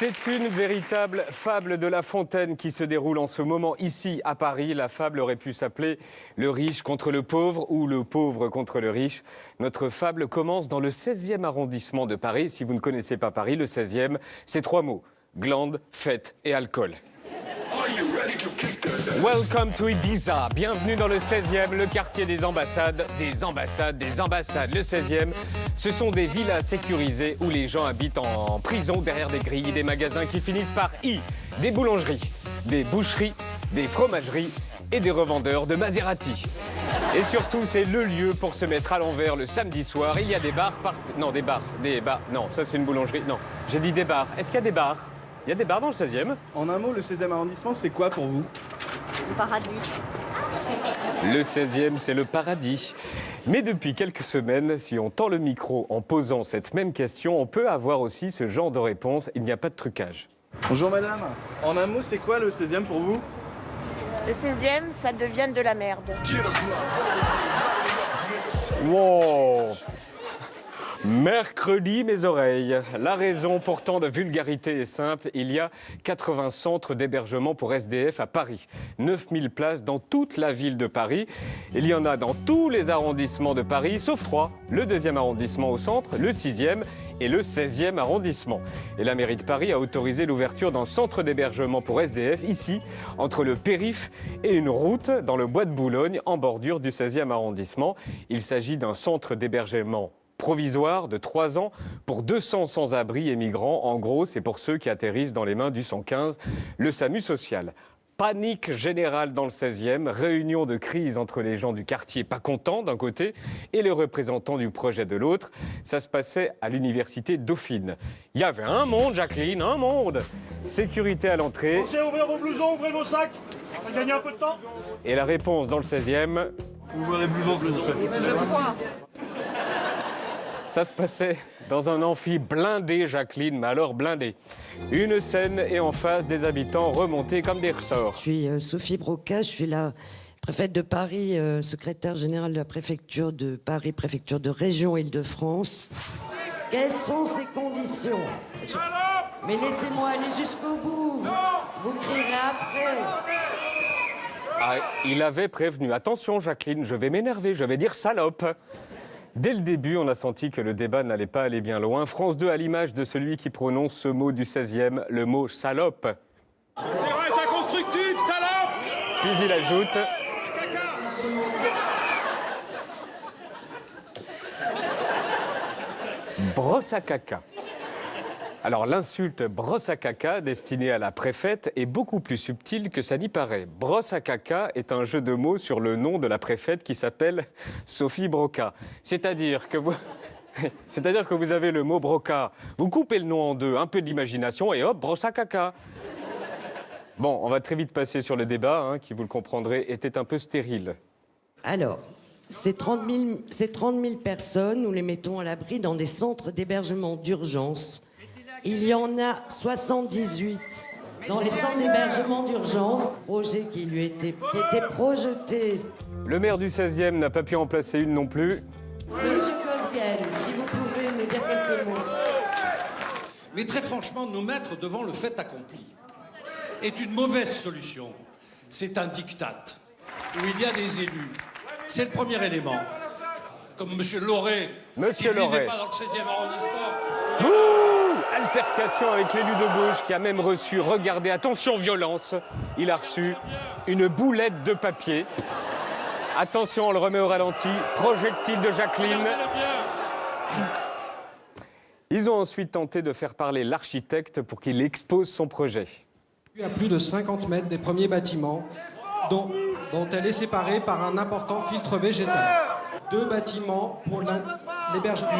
C'est une véritable fable de La Fontaine qui se déroule en ce moment ici à Paris. La fable aurait pu s'appeler Le riche contre le pauvre ou Le pauvre contre le riche. Notre fable commence dans le 16e arrondissement de Paris. Si vous ne connaissez pas Paris, le 16e, c'est 3 mots. Glande, fête et alcool. Welcome to Ibiza. Bienvenue dans le 16e, le quartier des ambassades. Des ambassades, des ambassades. Le 16e, ce sont des villas sécurisées où les gens habitent en prison derrière des grilles, des magasins qui finissent par I, des boulangeries, des boucheries, des fromageries et des revendeurs de Maserati. Et surtout, c'est le lieu pour se mettre à l'envers le samedi soir. Il y a des bars Non, des bars. Non, ça c'est une boulangerie. Non, j'ai dit des bars. Est-ce qu'il y a des bars? Il y a des bars dans le 16e. En un mot, le 16e arrondissement, c'est quoi pour vous? Le paradis. Le 16e, c'est le paradis. Mais depuis quelques semaines, si on tend le micro en posant cette même question, on peut avoir aussi ce genre de réponse. Il n'y a pas de trucage. Bonjour madame. En un mot, c'est quoi le 16e pour vous? Le 16e, ça devient de la merde. Wow! Mercredi, mes oreilles. La raison pourtant de vulgarité est simple. Il y a 80 centres d'hébergement pour SDF à Paris. 9000 places dans toute la ville de Paris. Il y en a dans tous les arrondissements de Paris, sauf 3. Le 2e arrondissement au centre, le 6e et le 16e arrondissement. Et la mairie de Paris a autorisé l'ouverture d'un centre d'hébergement pour SDF ici, entre le périph' et une route dans le bois de Boulogne, en bordure du 16e arrondissement. Il s'agit d'un centre d'hébergement provisoire de 3 ans pour 200 sans-abri et migrants. En gros, c'est pour ceux qui atterrissent dans les mains du 115, le SAMU social. Panique générale dans le 16e, réunion de crise entre les gens du quartier pas contents d'un côté et les représentants du projet de l'autre. Ça se passait à l'université Dauphine. Il y avait un monde, Jacqueline, un monde. Sécurité à l'entrée. Pensez à ouvrir vos blousons, ouvrez vos sacs. On va gagner un peu de temps. Et la réponse dans le 16e. Ouvrez les blousons, s'il vous plaît. Ça se passait dans un amphi blindé, Jacqueline, mais alors blindé. Une scène et en face des habitants remontés comme des ressorts. Je suis Sophie Broca, je suis la préfète de Paris, secrétaire générale de la préfecture de Paris, préfecture de région Île-de-France. Quelles sont ces conditions? Mais laissez-moi aller jusqu'au bout, vous crierez après. Ah, il avait prévenu. Attention, Jacqueline, je vais m'énerver, je vais dire salope. Dès le début, on a senti que le débat n'allait pas aller bien loin. France 2 à l'image de celui qui prononce ce mot du 16e, le mot salope. C'est vrai, c'est inconstructif, salope. Puis il ajoute... brosse à caca. Alors l'insulte brosse à caca destinée à la préfète est beaucoup plus subtile que ça n'y paraît. Brosse à caca est un jeu de mots sur le nom de la préfète qui s'appelle Sophie Broca. C'est-à-dire que vous avez le mot broca, vous coupez le nom en deux, un peu d'imagination et hop, brosse à caca. Bon, on va très vite passer sur le débat, qui, vous le comprendrez, était un peu stérile. Alors, ces 30 000 personnes, nous les mettons à l'abri dans des centres d'hébergement d'urgence. Il y en a 78 dans les centres d'hébergement d'urgence, projet qui était projeté. Le maire du 16e n'a pas pu en placer une non plus. Monsieur Kosgel, si vous pouvez nous dire quelques mots. Mais très franchement, nous mettre devant le fait accompli est une mauvaise solution. C'est un diktat où il y a des élus. C'est le premier élément. Comme Monsieur Lauré, qui lui n'est pas dans le 16e arrondissement. Altercation avec l'élu de gauche qui a même reçu, regardez, attention violence, il a reçu une boulette de papier. Attention, on le remet au ralenti, projectile de Jacqueline. Ils ont ensuite tenté de faire parler l'architecte pour qu'il expose son projet. À plus de 50 mètres des premiers bâtiments, dont elle est séparée par un important filtre végétal. 2 bâtiments pour l'hébergement.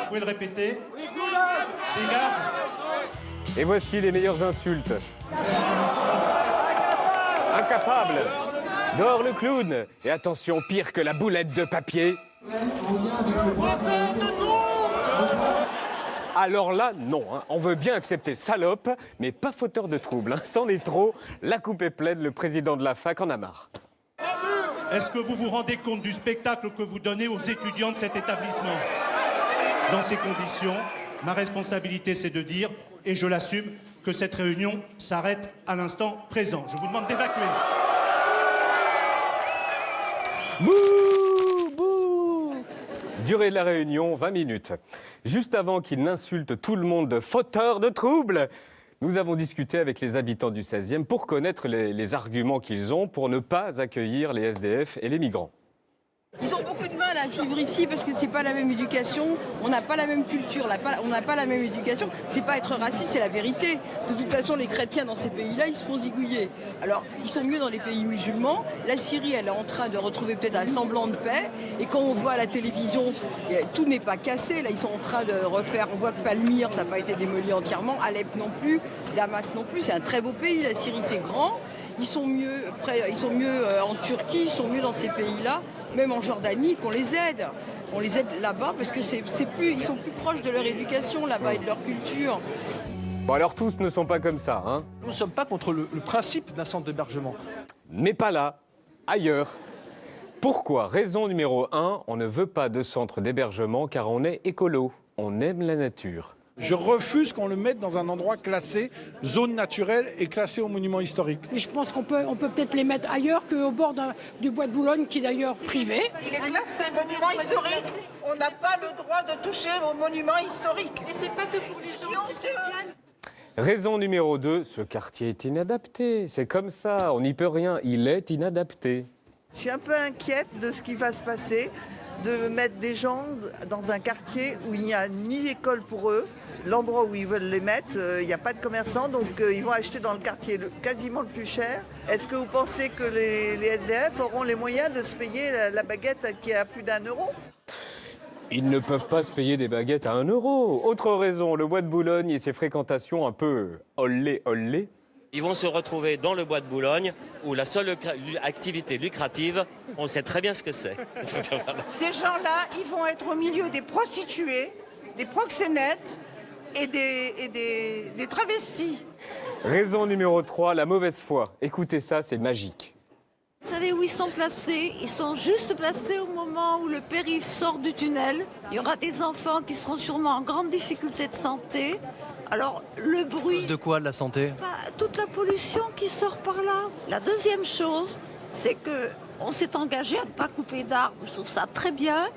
Vous pouvez le répéter? Dégage. Et voici les meilleures insultes. Incapable. Dehors le clown. Et attention, pire que la boulette de papier. Alors là, non. On veut bien accepter salope, mais pas fauteur de trouble. C'en est trop. La coupe est pleine. Le président de la fac en a marre. Est-ce que vous vous rendez compte du spectacle que vous donnez aux étudiants de cet établissement? Dans ces conditions, Ma responsabilité, c'est de dire, et je l'assume, que cette réunion s'arrête à l'instant présent. Je vous demande d'évacuer. Bouh, bouh. Durée de la réunion, 20 minutes. Juste avant qu'il n'insulte tout le monde de fauteur de troubles, nous avons discuté avec les habitants du 16e pour connaître les arguments qu'ils ont pour ne pas accueillir les SDF et les migrants. Ils ont beaucoup de mal à vivre ici parce que c'est pas la même éducation, on n'a pas la même culture, on n'a pas la même éducation. C'est pas être raciste, c'est la vérité. De toute façon, les chrétiens dans ces pays-là, ils se font zigouiller. Alors, ils sont mieux dans les pays musulmans. La Syrie, elle est en train de retrouver peut-être un semblant de paix. Et quand on voit à la télévision, tout n'est pas cassé. Là, ils sont en train de refaire. On voit que Palmyre, ça n'a pas été démoli entièrement. Alep non plus, Damas non plus. C'est un très beau pays. La Syrie, c'est grand. Ils sont mieux en Turquie, ils sont mieux dans ces pays-là. Même en Jordanie, qu'on les aide. On les aide là-bas parce que ils sont plus proches de leur éducation là-bas et de leur culture. Bon, alors tous ne sont pas comme ça, hein. Nous ne sommes pas contre le principe d'un centre d'hébergement. Mais pas là, ailleurs. Pourquoi? Raison numéro 1, on ne veut pas de centre d'hébergement car on est écolo, on aime la nature. Je refuse qu'on le mette dans un endroit classé, zone naturelle et classé au monument historique. Et je pense qu'on peut peut-être les mettre ailleurs qu'au bord du bois de Boulogne, qui est d'ailleurs privé. Il est classé monument historique. On n'a pas le droit de toucher aux monuments historiques. Mais c'est pas que pour les gens du 16e. Raison numéro 2, ce quartier est inadapté. C'est comme ça, on n'y peut rien, il est inadapté. Je suis un peu inquiète de ce qui va se passer, de mettre des gens dans un quartier où il n'y a ni école pour eux. L'endroit où ils veulent les mettre, il n'y a pas de commerçants, donc ils vont acheter dans le quartier quasiment le plus cher. Est-ce que vous pensez que les SDF auront les moyens de se payer la baguette qui est à plus d'1 euro ? Ils ne peuvent pas se payer des baguettes à 1 euro. Autre raison, le bois de Boulogne et ses fréquentations un peu olé. Ils vont se retrouver dans le bois de Boulogne, où la seule activité lucrative, on sait très bien ce que c'est. Ces gens-là, ils vont être au milieu des prostituées, des proxénètes et des travestis. Raison numéro 3, la mauvaise foi. Écoutez ça, c'est magique. Vous savez où ils sont placés? Ils sont juste placés au moment où le périph' sort du tunnel. Il y aura des enfants qui seront sûrement en grande difficulté de santé. Alors, le bruit... De quoi, de la santé? Toute la pollution qui sort par là. La deuxième chose, c'est qu'on s'est engagé à ne pas couper d'arbres. Je trouve ça très bien.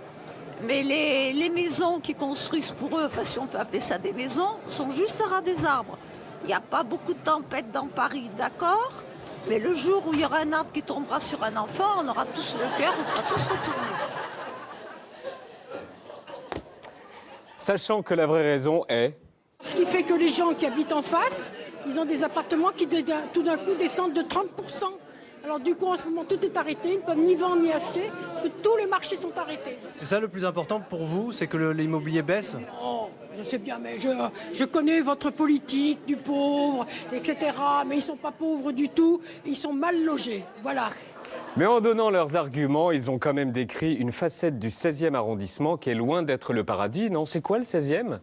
Mais les maisons qui construisent pour eux, enfin si on peut appeler ça des maisons, sont juste à ras des arbres. Il n'y a pas beaucoup de tempêtes dans Paris, d'accord? Mais le jour où il y aura un arbre qui tombera sur un enfant, on aura tous le cœur, on sera tous retournés. Sachant que la vraie raison est... Ce qui fait que les gens qui habitent en face, ils ont des appartements qui tout d'un coup descendent de 30%. Alors du coup, en ce moment, tout est arrêté. Ils ne peuvent ni vendre ni acheter, parce que tous les marchés sont arrêtés. C'est ça le plus important pour vous, c'est que l'immobilier baisse? Oh, je sais bien, mais je connais votre politique du pauvre, etc. Mais ils ne sont pas pauvres du tout, ils sont mal logés. Voilà. Mais en donnant leurs arguments, ils ont quand même décrit une facette du 16e arrondissement qui est loin d'être le paradis. Non, c'est quoi le 16e?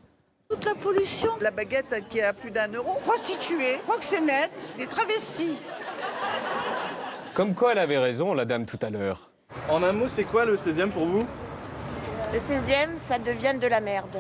Toute la pollution. La baguette qui est à plus d'1 euro. Prostituées, proxénètes, des travestis. Comme quoi elle avait raison, la dame, tout à l'heure. En un mot, c'est quoi le 16e pour vous? Le 16e, ça devient de la merde.